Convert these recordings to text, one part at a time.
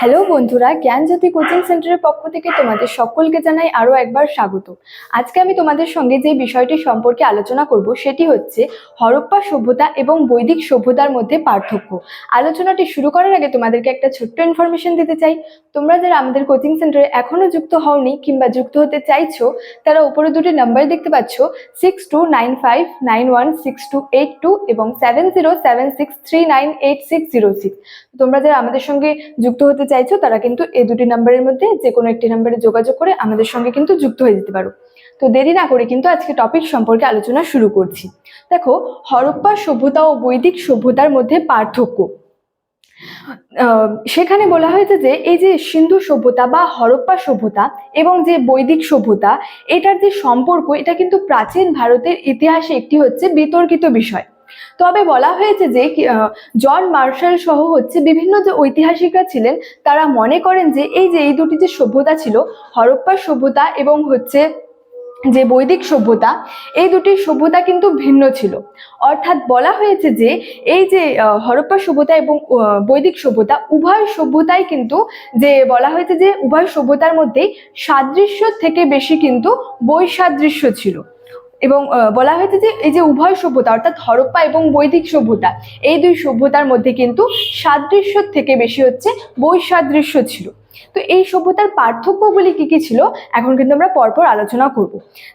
Hello বন্ধুরা, জ্ঞানজ্যোতি coaching সেন্টারের পক্ষ থেকে তোমাদের সকলকে জানাই আরো একবার স্বাগত। আজকে আমি তোমাদের সঙ্গে যে বিষয়টি সম্পর্কে আলোচনা করব সেটি হচ্ছে হরপ্পা সভ্যতা এবং বৈদিক সভ্যতার মধ্যে পার্থক্য। আলোচনাটি শুরু করার আগে তোমাদেরকে একটা ছোট্ট ইনফরমেশন দিতে চাই। তোমরা যারা আমাদের কোচিং সেন্টারে এখনো যুক্ত হওনি কিংবা যুক্ত হতে চাইছো, তারা উপরে দুটি নাম্বার দেখতে পাচ্ছ, 6295916282 এবং 7076398606। তোমরা যারা আমাদের সঙ্গে যুক্ত হতে চাইছো তারা কিন্তু এই দুটি নাম্বারের মধ্যে যে কোনো একটি নাম্বারে যোগাযোগ করে আমাদের সঙ্গে কিন্তু যুক্ত হয়ে যেতে পারো। তো দেরি না করে কিন্তু আজকে টপিক সম্পর্কে আলোচনা শুরু করছি। দেখো, হরপ্পা সভ্যতা ও বৈদিক সভ্যতার মধ্যে পার্থক্য। সেখানে বলা হয়েছে যে এই যে সিন্ধু সভ্যতা বা হরপ্পা সভ্যতা এবং যে বৈদিক সভ্যতা, এটার যে সম্পর্ক, এটা কিন্তু প্রাচীন ভারতের ইতিহাসে একটি হচ্ছে বিতর্কিত বিষয়। তবে বলা হয়েছে যে জন মার্শাল সহ হচ্ছে বিভিন্ন যে ঐতিহাসিকরা ছিলেন, তারা মনে করেন যে এই দুটি যে সভ্যতা ছিল, হরপ্পা সভ্যতা এবং হচ্ছে যে বৈদিক সভ্যতা, এই দুটি সভ্যতা কিন্তু ভিন্ন ছিল। অর্থাৎ বলা হয়েছে যে এই যে হরপ্পা সভ্যতা এবং বৈদিক সভ্যতা উভয় সভ্যতাই কিন্তু, যে বলা হয়েছে যে উভয় সভ্যতার মধ্যেই সাদৃশ্য থেকে বেশি কিন্তু বৈসাদৃশ্য ছিল। এবং বলা হয়েছে যে এই যে উভয় সভ্যতা অর্থাৎ হরপ্পা এবং বৈদিক সভ্যতা, এই দুই সভ্যতার মধ্যে কিন্তু সাদৃশ্য থেকে বেশি হচ্ছে বৈসাদৃশ্য ছিল। তো এই সভ্যতার পার্থক্যগুলি কি কি ছিল এখন কিন্তু আমরা পরপর আলোচনা করব।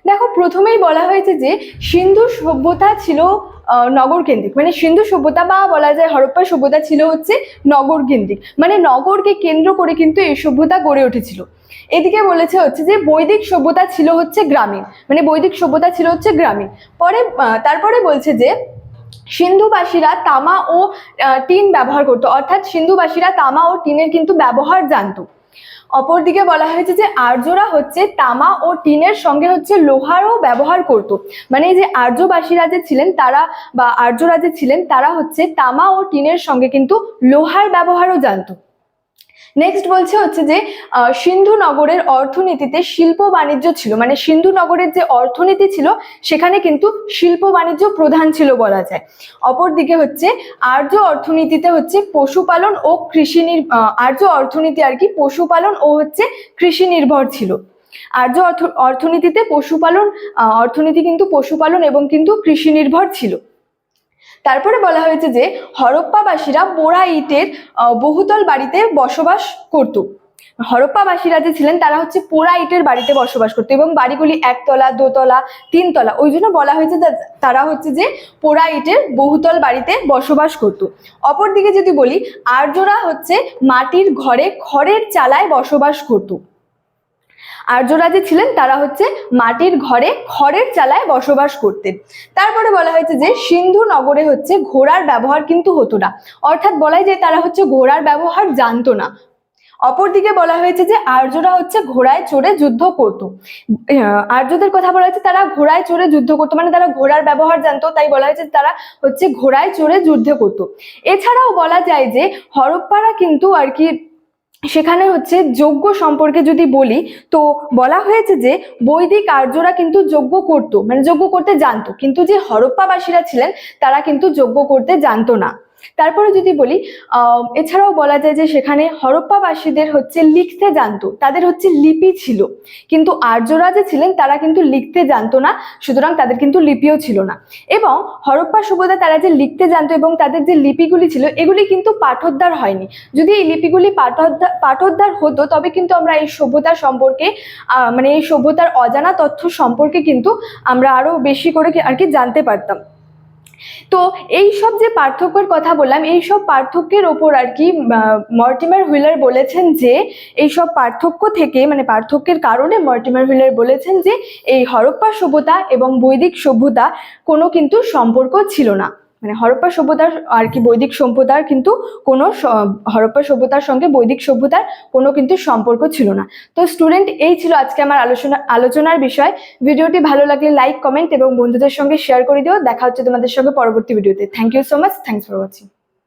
দেখো, প্রথমেই বলা হয়েছে যে সিন্ধু সভ্যতা ছিল নগর কেন্দ্রিক, মানে সিন্ধু সভ্যতা বা বলা যায় হরপ্পা সভ্যতা ছিল হচ্ছে নগর কেন্দ্রিক, মানে নগরকে কেন্দ্র করে কিন্তু এই সভ্যতা গড়ে উঠেছিল। এদিকে বলেছে হচ্ছে যে বৈদিক সভ্যতা ছিল হচ্ছে গ্রামীণ, মানে বৈদিক সভ্যতা ছিল হচ্ছে গ্রামীণ। তারপরে বলছে যে সিন্ধুবাসীরা তামা ও টিন ব্যবহার করতো, অর্থাৎ সিন্ধুবাসীরা তামা ও টিনের কিন্তু ব্যবহার জানতো। অপরদিকে বলা হয়েছে যে আর্যরা হচ্ছে তামা ও টিনের সঙ্গে হচ্ছে লোহারও ব্যবহার করত, মানে এই যে আর্যবাসীরা যে ছিলেন তারা বা আর্যরা যে ছিলেন তারা হচ্ছে তামা ও টিনের সঙ্গে কিন্তু লোহার ব্যবহারও জানতো। নেক্সট বলছে হচ্ছে যে সিন্ধু নগরের অর্থনীতিতে শিল্প বাণিজ্য ছিল, মানে সিন্ধু নগরের যে অর্থনীতি ছিল সেখানে কিন্তু শিল্প বাণিজ্য প্রধান ছিল বলা যায়। অপরদিকে হচ্ছে আর্য অর্থনীতিতে হচ্ছে পশুপালন ও আর্য অর্থনীতি আর কি পশুপালন ও হচ্ছে কৃষি নির্ভর ছিল। আর্য অর্থনীতিতে অর্থনীতি কিন্তু পশুপালন এবং কিন্তু কৃষি নির্ভর ছিল। তারপরে বলা হয়েছে যে হরপ্পাবাসীরা পোড়া ইটের বহুতল বাড়িতে বসবাস করত। হরপ্পাবাসীরা যে ছিলেন তারা হচ্ছে পোড়া ইটের বাড়িতে বসবাস করতো এবং বাড়িগুলি একতলা, দোতলা, তিনতলা, ওই জন্য বলা হয়েছে তারা হচ্ছে যে পোড়া ইটের বহুতল বাড়িতে বসবাস করত। অপরদিকে যদি বলি, আর্যরা হচ্ছে মাটির ঘরে খড়ের চালায় বসবাস করত। আর্যরা যে ছিলেন তারা হচ্ছে মাটির ঘরে খড়ের চালায় বসবাস করতেন। তারপরে বলা হয়েছে যে সিন্ধু নগরে হচ্ছে ঘোড়ার ব্যবহার কিন্তু হতো না, অর্থাৎ বলা যায় তারা হচ্ছে ঘোড়ার ব্যবহার জানতো না। অপরদিকে বলা হয়েছে যে আর্যরা হচ্ছে ঘোড়ায় চড়ে যুদ্ধ করত। আর্যদের কথা বলা হয়েছে তারা ঘোড়ায় চড়ে যুদ্ধ করতো, মানে তারা ঘোড়ার ব্যবহার জানতো, তাই বলা হয়েছে তারা হচ্ছে ঘোড়ায় চড়ে যুদ্ধ করত। এছাড়াও বলা যায় যে হরপ্পারা কিন্তু আর কি সেখানে হচ্ছে যজ্ঞ সম্পর্কে যদি বলি, তো বলা হয়েছে যে বৈদিক আর্যরা কিন্তু যজ্ঞ করত, মানে যজ্ঞ করতে জানতো, কিন্তু যে হরপ্পাবাসীরা ছিলেন তারা কিন্তু যজ্ঞ করতে জানতো না। তারপরে যদি বলি, এছাড়াও বলা যায় যে সেখানে হরপ্পাবাসীদের হচ্ছে লিখতে জানতো, তাদের হচ্ছে লিপি ছিল, কিন্তু আর্যরা যে ছিলেন তারা কিন্তু লিখতে জানতো না, সুতরাং তাদের কিন্তু লিপিও ছিল না। এবং হরপ্পা সভ্যতা তারা যে লিখতে জানতো এবং তাদের যে লিপিগুলি ছিল এগুলি কিন্তু পাঠোদ্ধার হয়নি। যদি এই লিপিগুলি পাঠোদ্ধার হতো তবে কিন্তু আমরা এই সভ্যতা সম্পর্কে মানে এই সভ্যতার অজানা তথ্য সম্পর্কে কিন্তু আমরা আরো বেশি করে আর কি জানতে পারতাম। তো এই সব যে পার্থক্যের কথা বললাম, এই সব পার্থক্যের ওপর আর কি মর্টিমার হুইলার বলেছেন যে এই সব পার্থক্য থেকে, মানে পার্থক্যের কারণে মর্টিমার হুইলার বলেছেন যে এই হরপ্পা সভ্যতা এবং বৈদিক সভ্যতা কোনো কিন্তু সম্পর্ক ছিল না, মানে হরপ্পা সভ্যতার আর কি বৈদিক সভ্যতার কিন্তু কোনো হরপ্পা সভ্যতার সঙ্গে বৈদিক সভ্যতার কোনো কিন্তু সম্পর্ক ছিল না। তো স্টুডেন্ট, এই ছিল আজকে আমার আলোচনার বিষয়। ভিডিওটি ভালো লাগলে লাইক, কমেন্ট এবং বন্ধুদের সঙ্গে শেয়ার করে দিও। দেখা হচ্ছে তোমাদের সঙ্গে পরবর্তী ভিডিওতে। Thank you so much. Thanks for watching.